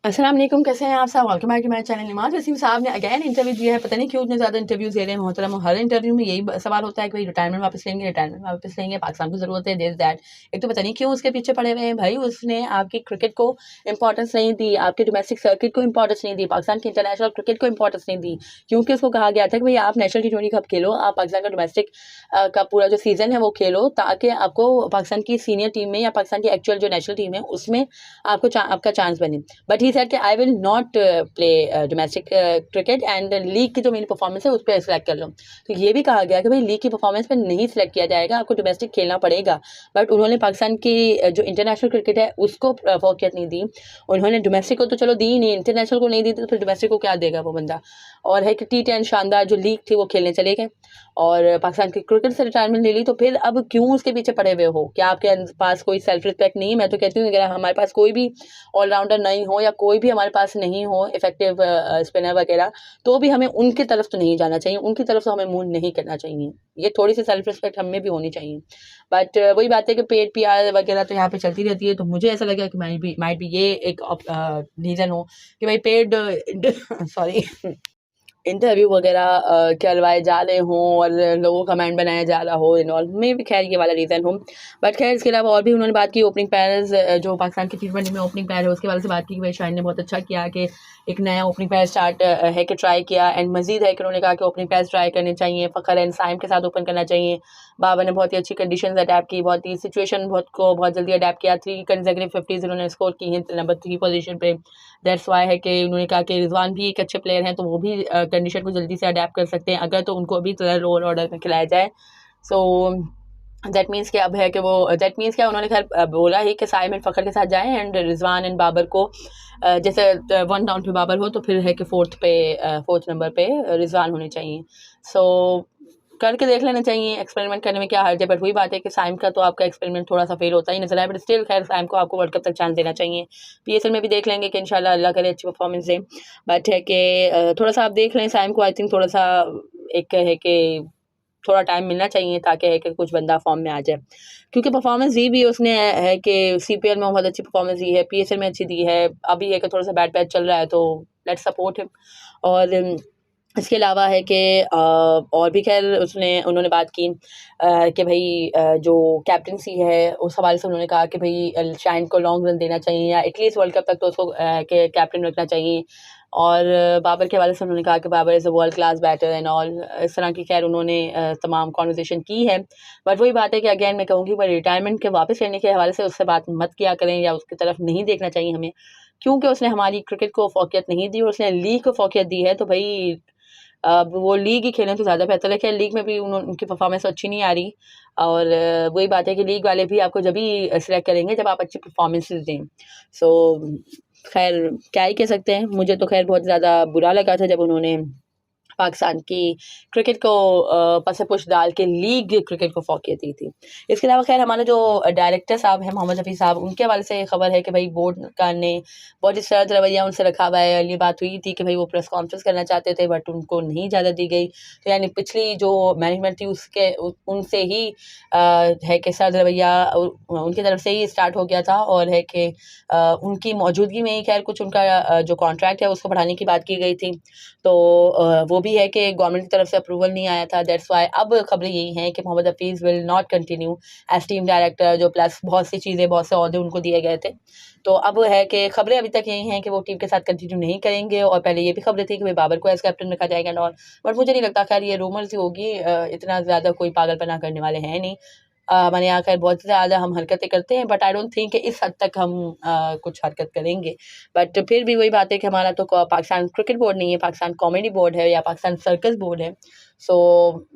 अस्सलाम वालेकुम, कैसे हैं आप सब। Welcome back to my channel. नमाज वसीम साहब ने अगेन इंटरव्यू दिया है। पता नहीं क्यों इतने ज़्यादा इंटरव्यूज़ दे रहे हैं मोहतरम। हर इंटरव्यू में यही सवाल होता है कि भाई रिटायरमेंट वापस लेंगे, पाकिस्तान को ज़रूरत है, दिस दैट। एक तो पता नहीं क्यों उसके पीछे पड़े हुए हैं भाई। उसने आपकी क्रिकेट को इंपॉर्टेंस नहीं दी, आपके डोमेस्टिक सर्किट को इंपॉर्टेंस नहीं दी, पाकिस्तान की इंटरनेशनल क्रिकेट को इंपॉर्टेंस नहीं दी, क्योंकि उसको कहा गया था कि भाई आप नेशनल T20 कप खेलो, आप पाकिस्तान का डोमेस्टिक का पूरा जो सीज़न है वो खेलो, ताकि आपको पाकिस्तान की सीनियर टीम में या पाकिस्तान की एक्चुअल जो नेशनल टीम है उसमें आपका चांस बने। बट ही सेड कि I will not play domestic cricket and league की जो मेरी परफॉर्मेंस है उस पर सिलेक्ट कर लो। तो ये भी कहा गया कि भाई लीग की परफॉर्मेंस पर नहीं सिलेक्ट किया जाएगा, आपको डोमेस्टिक खेलना पड़ेगा। बट उन्होंने पाकिस्तान की जो इंटरनेशनल क्रिकेट है उसको फोकियत नहीं दी। उन्होंने डोमेस्टिक को तो चलो दी नहीं, इंटरनेशनल को नहीं दी, तो फिर डोमेस्टिक को क्या देगा वो बंदा। और है कि T10 शानदार जो लीग थी वो खेलने चले गए और पाकिस्तान की क्रिकेट से रिटायरमेंट ले ली। तो फिर अब क्यों उसके पीछे पड़े हुए हो? क्या आपके पास कोई सेल्फ रिस्पेक्ट नहीं है? मैं तो कहती हूँ अगर हमारे पास कोई भी ऑलराउंडर नहीं हो या कोई भी हमारे पास नहीं हो इफेक्टिव स्पिनर वगैरह, तो भी हमें उनकी तरफ तो नहीं जाना चाहिए, उनकी तरफ तो हमें मूव नहीं करना चाहिए। ये थोड़ी सी सेल्फ रिस्पेक्ट हमें भी होनी चाहिए। बट वही बात है कि पेड PR वगैरह तो यहाँ पे चलती रहती है। तो मुझे ऐसा लगा कि माइट बी ये एक रीज़न हो कि भाई पेड सॉरी इंटरव्यू वगैरह करवाए जा रहे हों और लोगों का कमेंट बनाया जा रहा हो इन ऑल में भी, खैर ये वाला रीज़न हो। बट खैर इसके अलावा और भी उन्होंने बात की ओपनिंग पैयर्स जो पाकिस्तान की T20 में ओपनिंग पैयर है उसके वाले से बात की कि भाई शाहीन ने बहुत अच्छा किया कि एक नया ओपनिंग पैर स्टार्ट है कि ट्राई किया। एंड मजीद है कि उन्होंने कहा कि ओपनिंग पैर ट्राई करने चाहिए, फ़खर एंड साइम के साथ ओपन करना चाहिए। बाबर ने बहुत ही अच्छी कंडीशन अडेप्ट की, बहुत ही सिचुएशन बहुत जल्दी अडेप्ट किया। 3 कंसेक्यूटिव 50s उन्होंने स्कोर की हैं नंबर 3 पोजीशन पे। दैट्स वाई है कि उन्होंने कहा कि रिजवान भी एक अच्छे प्लेयर हैं, तो वो भी कंडीशन को जल्दी से अडेप्ट कर सकते हैं अगर तो उनको भी लोअर ऑर्डर में खिलाया जाए। सो दैट मीन्स कि अब है कि वो दैट मीन्स क्या उन्होंने खैर बोला ही कि साइम एंड फ़खर के साथ जाएं एंड रिजवान एंड बाबर को जैसे 1 डाउन पे बाबर हो तो फिर है कि 4th नंबर पे रिजवान होने चाहिए। सो करके देख लेना चाहिए, एक्सपेरिमेंट करने में क्या हर्ज है। बट वही बात है कि साइम का तो आपका एक्सपेरिमेंट थोड़ा सा फेल होता ही नजर आया, बट स्टिल खैर साइम को आपको वर्ल्ड कप तक चांस देना चाहिए। PSL में भी देख लेंगे कि इंशाल्लाह अल्लाह करे अच्छी परफॉर्मेंस दे। बट है कि थोड़ा सा आप देख लें साइम को, आई थिंक थोड़ा सा एक है कि थोड़ा टाइम मिलना चाहिए ताकि है कि कुछ बंदा फॉर्म में आ जाए, क्योंकि परफॉर्मेंस दी भी उसने है कि CPL में बहुत अच्छी परफॉर्मेंस दी है, PSL में अच्छी दी है। अभी है कि थोड़ा सा बैड पैच चल रहा है तो लेट्स सपोर्ट हिम। और इसके अलावा है कि और भी खैर उन्होंने बात की कि भाई जो कैप्टनसी है उस हवाले से उन्होंने कहा कि भाई शाहीन को लॉन्ग रन देना चाहिए या एटलीस्ट वर्ल्ड कप तक तो उसको के कैप्टन रखना चाहिए। और बाबर के हवाले से उन्होंने कहा कि Babar is a world class batter and all, इस तरह की खैर उन्होंने तमाम कॉन्वर्सेशन की है। बट वही बात है कि अगेन मैं कहूँगी भाई रिटायरमेंट के वापस लेने के हवाले से उससे बात मत किया करें या उसकी तरफ नहीं देखना चाहिए हमें, क्योंकि उसने हमारी क्रिकेट को फोकियत नहीं दी और उसने लीग को फोकियत दी है। तो भाई अब वो लीग ही खेलें तो ज़्यादा बेहतर है। खैर लीग में भी उनकी परफॉर्मेंस अच्छी नहीं आ रही और वही बात है कि लीग वाले भी आपको जब ही सिलेक्ट करेंगे जब आप अच्छी परफॉर्मेंसेस दें। सो खैर क्या ही कह सकते हैं। मुझे तो खैर बहुत ज़्यादा बुरा लगा था जब उन्होंने पाकिस्तान की क्रिकेट को पसे पुश डाल के लीग क्रिकेट को फोकियत दी थी। इसके अलावा खैर हमारे जो डायरेक्टर साहब हैं मोहम्मद हफीज़ साहब, उनके हवाले से खबर है कि भाई बोर्ड का ने बहुत ही सर्द रवैया उनसे रखा हुआ है। ये बात हुई थी कि भाई वो प्रेस कॉन्फ्रेंस करना चाहते थे बट उनको नहीं इजाज़त दी गई। तो यानी पिछली जो मैनेजमेंट थी उनसे ही है कि सर्द रवैया उनकी तरफ से ही स्टार्ट हो गया था और है कि उनकी मौजूदगी में ही खैर कुछ उनका जो कॉन्ट्रैक्ट है उसको बढ़ाने की बात की गई थी। तो वो भी है कि गवर्नमेंट की तरफ से अप्रूवल नहीं आया था। दैट्स वाई अब खबरें यही हैं कि Mohammad Hafeez will not continue as team director, जो प्लस बहुत सी चीज़ें बहुत से ओहदे उनको दिए गए थे। तो अब है कि खबरें अभी तक यही हैं कि वो टीम के साथ कंटिन्यू नहीं करेंगे। और पहले ये भी खबरें थी कि भाई बाबर को एज कैप्टन रखा जाएगा एंड ऑल, बट मुझे नहीं लगता खैर ये रूमर्स ही होगी, इतना ज़्यादा कोई पागलपना करने वाले हैं नहीं। हमारे यहाँ खैर बहुत ज़्यादा हम हरकतें करते हैं बट आई डोंट थिंक कि इस हद तक हम कुछ हरकत करेंगे। बट फिर भी वही बात है कि हमारा तो पाकिस्तान क्रिकेट बोर्ड नहीं है, पाकिस्तान कॉमेडी बोर्ड है या पाकिस्तान सर्कस बोर्ड है। सो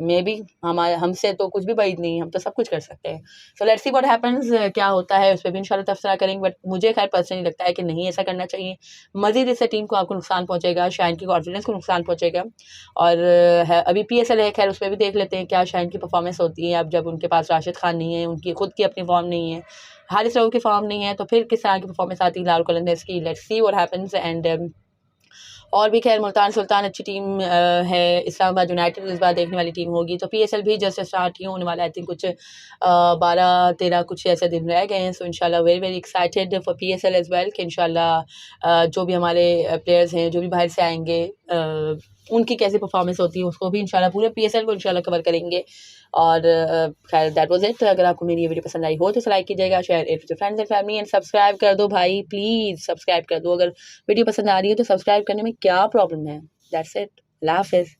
मे बी हमसे तो कुछ भी बईद नहीं है, हम तो सब कुछ कर सकते हैं। So let's see what happens, क्या होता है उस पर भी इंशाल्लाह तबसरा करेंगे। बट मुझे खैर पर्सनली लगता है कि नहीं ऐसा करना चाहिए। मज़ीद इससे टीम को आपको नुकसान पहुँचेगा, शाहीन की कॉन्फिडेंस को नुकसान पहुँचेगा। और है अभी PSL है खैर उस पर भी देख लेते हैं क्या शाहीन की परफॉर्मेंस होती है। अब जब उनके पास राशिद खान नहीं है, उनकी खुद की अपनी फॉर्म नहीं है, हारिस रऊफ की फॉर्म नहीं है, तो फिर किस तरह की परफॉर्मेंस आती है लाहौर कलंदर्स की। Let's see what happens and और भी खैर मुल्तान सुल्तान अच्छी टीम है, इस्लामाबाद यूनाइटेड इस बार देखने वाली टीम होगी। तो पीएसएल भी जस्ट स्टार्ट ही होने वाला है, आई थिंक कुछ 12-13 कुछ ऐसे दिन रह गए हैं। सो इंशाल्लाह very very excited for PSL as well कि इंशाल्लाह जो भी हमारे प्लेयर्स हैं जो भी बाहर से आएंगे उनकी कैसी परफॉर्मेंस होती है उसको भी इंशाल्लाह पूरे पीएसएल को इंशाल्लाह कवर करेंगे। और खैर दैट वाज इट। अगर आपको मेरी ये वीडियो पसंद आई हो तो लाइक कीजिएगा, share it with friends and family and subscribe कर दो भाई, प्लीज़ सब्सक्राइब कर दो। अगर वीडियो पसंद आ रही है तो सब्सक्राइब करने में क्या प्रॉब्लम है। That's it. अल्लाह हाफ़िज़।